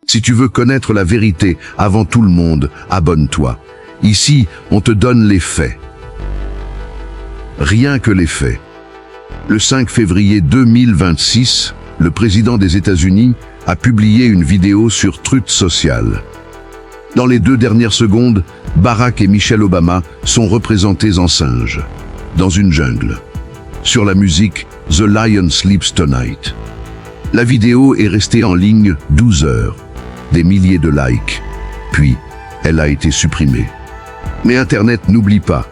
Si tu veux connaître la vérité avant tout le monde, abonne-toi. Ici, on te donne les faits. Rien que les faits. Le 5 février 2026, le président des États-Unis a publié une vidéo sur Truth Social. Dans les 2 dernières secondes, Barack et Michelle Obama sont représentés en singes, dans une jungle. Sur la musique The Lion Sleeps Tonight. La vidéo est restée en ligne 12 heures, des milliers de likes, puis elle a été supprimée. Mais Internet n'oublie pas.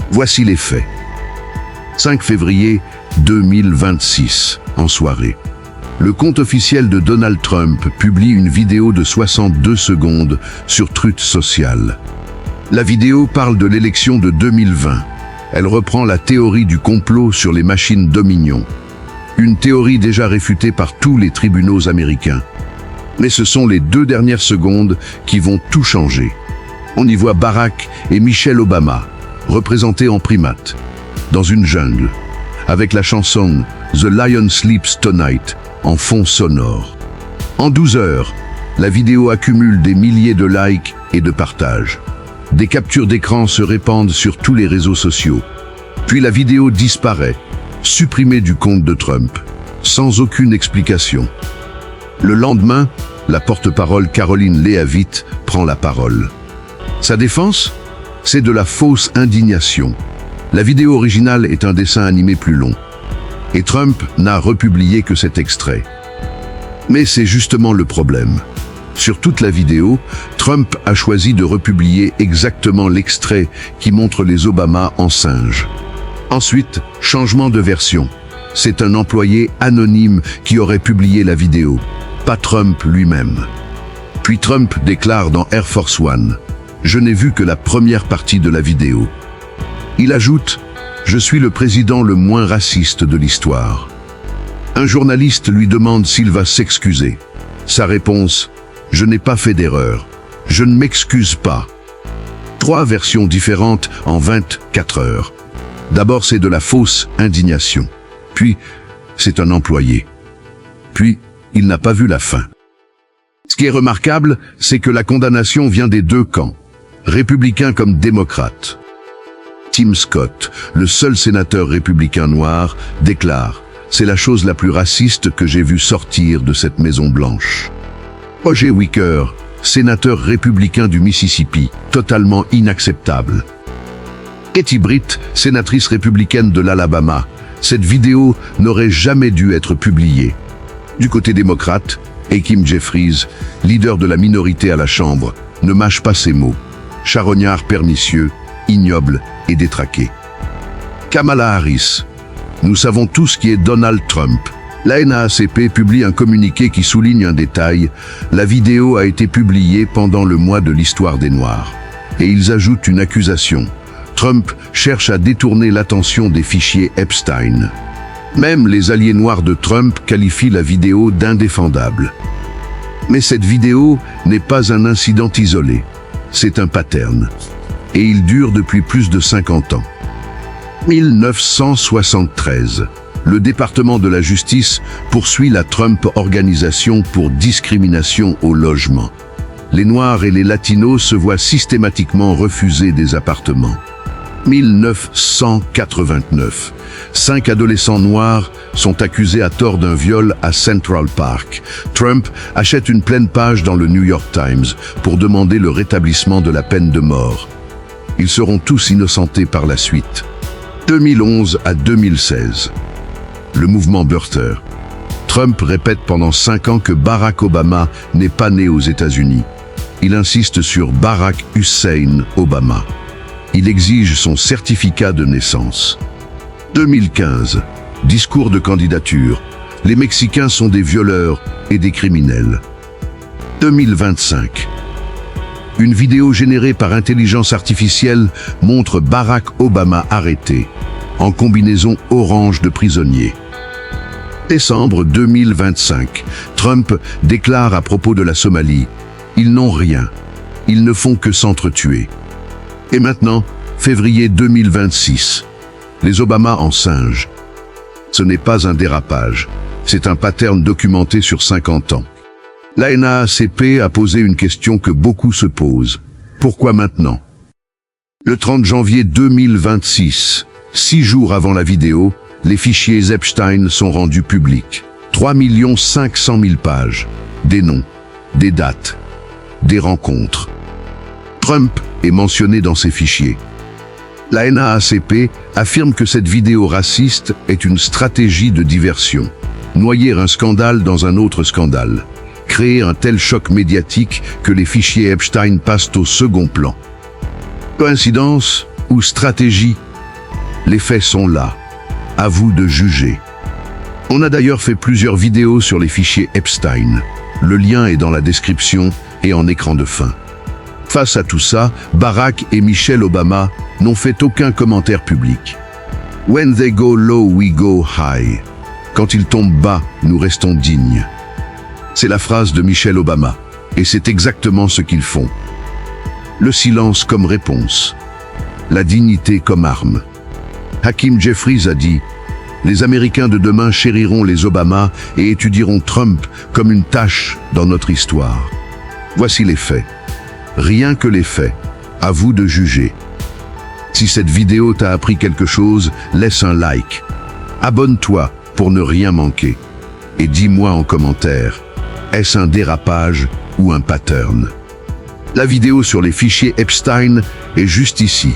Voici les faits. 5 février 2026, en soirée. Le compte officiel de Donald Trump publie une vidéo de 62 secondes sur Truth Social. La vidéo parle de l'élection de 2020. Elle reprend la théorie du complot sur les machines Dominion. Une théorie déjà réfutée par tous les tribunaux américains. Mais ce sont les 2 dernières secondes qui vont tout changer. On y voit Barack et Michelle Obama, représentés en primates, dans une jungle, avec la chanson The Lion Sleeps Tonight en fond sonore. En 12 heures, la vidéo accumule des milliers de likes et de partages. Des captures d'écran se répandent sur tous les réseaux sociaux. Puis la vidéo disparaît, supprimée du compte de Trump, sans aucune explication. Le lendemain, la porte-parole Karoline Leavitt prend la parole. Sa défense? C'est de la fausse indignation. La vidéo originale est un dessin animé plus long. Et Trump n'a republié que cet extrait. Mais c'est justement le problème. Sur toute la vidéo, Trump a choisi de republier exactement l'extrait qui montre les Obama en singe. Ensuite, changement de version. C'est un employé anonyme qui aurait publié la vidéo, pas Trump lui-même. Puis Trump déclare dans Air Force One « Je n'ai vu que la première partie de la vidéo ». Il ajoute « Je suis le président le moins raciste de l'histoire ». Un journaliste lui demande s'il va s'excuser. Sa réponse « Je n'ai pas fait d'erreur. Je ne m'excuse pas ». 3 versions différentes en 24 heures. D'abord, c'est de la fausse indignation. Puis, c'est un employé. Puis, il n'a pas vu la fin. Ce qui est remarquable, c'est que la condamnation vient des 2 camps, républicains comme démocrates. Tim Scott, le seul sénateur républicain noir, déclare « C'est la chose la plus raciste que j'ai vue sortir de cette Maison-Blanche ». Roger Wicker, sénateur républicain du Mississippi, totalement inacceptable. Katie Britt, sénatrice républicaine de l'Alabama, cette vidéo n'aurait jamais dû être publiée. Du côté démocrate, Hakeem Jeffries, leader de la minorité à la Chambre, ne mâche pas ses mots. Charognard pernicieux, ignoble et détraqué. Kamala Harris. Nous savons tous qui est Donald Trump. La NAACP publie un communiqué qui souligne un détail. La vidéo a été publiée pendant le mois de l'histoire des Noirs. Et ils ajoutent une accusation. Trump cherche à détourner l'attention des fichiers Epstein. Même les alliés noirs de Trump qualifient la vidéo d'indéfendable. Mais cette vidéo n'est pas un incident isolé. C'est un pattern. Et il dure depuis plus de 50 ans. 1973. Le département de la justice poursuit la Trump Organisation pour discrimination au logement. Les Noirs et les Latinos se voient systématiquement refuser des appartements. 1989. 5 adolescents noirs sont accusés à tort d'un viol à Central Park. Trump achète une pleine page dans le New York Times pour demander le rétablissement de la peine de mort. Ils seront tous innocentés par la suite. 2011 à 2016. Le mouvement Birther. Trump répète pendant 5 ans que Barack Obama n'est pas né aux États-Unis. Il insiste sur Barack Hussein Obama. Il exige son certificat de naissance. 2015. Discours de candidature. Les Mexicains sont des violeurs et des criminels. 2025. Une vidéo générée par intelligence artificielle montre Barack Obama arrêté, en combinaison orange de prisonnier. Décembre 2025. Trump déclare à propos de la Somalie « Ils n'ont rien. Ils ne font que s'entretuer ». Et maintenant, février 2026. Les Obama en singe. Ce n'est pas un dérapage, c'est un pattern documenté sur 50 ans. La NAACP a posé une question que beaucoup se posent. Pourquoi maintenant? Le 30 janvier 2026, 6 jours avant la vidéo, les fichiers Epstein sont rendus publics. 3 500 000 pages. Des noms, des dates, des rencontres. Trump est mentionné dans ces fichiers. La NAACP affirme que cette vidéo raciste est une stratégie de diversion. Noyer un scandale dans un autre scandale. Créer un tel choc médiatique que les fichiers Epstein passent au second plan. Coïncidence ou stratégie? Les faits sont là. À vous de juger. On a d'ailleurs fait plusieurs vidéos sur les fichiers Epstein. Le lien est dans la description et en écran de fin. Face à tout ça, Barack et Michelle Obama n'ont fait aucun commentaire public. When they go low, we go high. Quand ils tombent bas, nous restons dignes. C'est la phrase de Michelle Obama, et c'est exactement ce qu'ils font. Le silence comme réponse. La dignité comme arme. Hakeem Jeffries a dit « Les Américains de demain chériront les Obama et étudieront Trump comme une tâche dans notre histoire. » Voici les faits. Rien que les faits. À vous de juger. Si cette vidéo t'a appris quelque chose, laisse un like. Abonne-toi pour ne rien manquer. Et dis-moi en commentaire, est-ce un dérapage ou un pattern? La vidéo sur les fichiers Epstein est juste ici.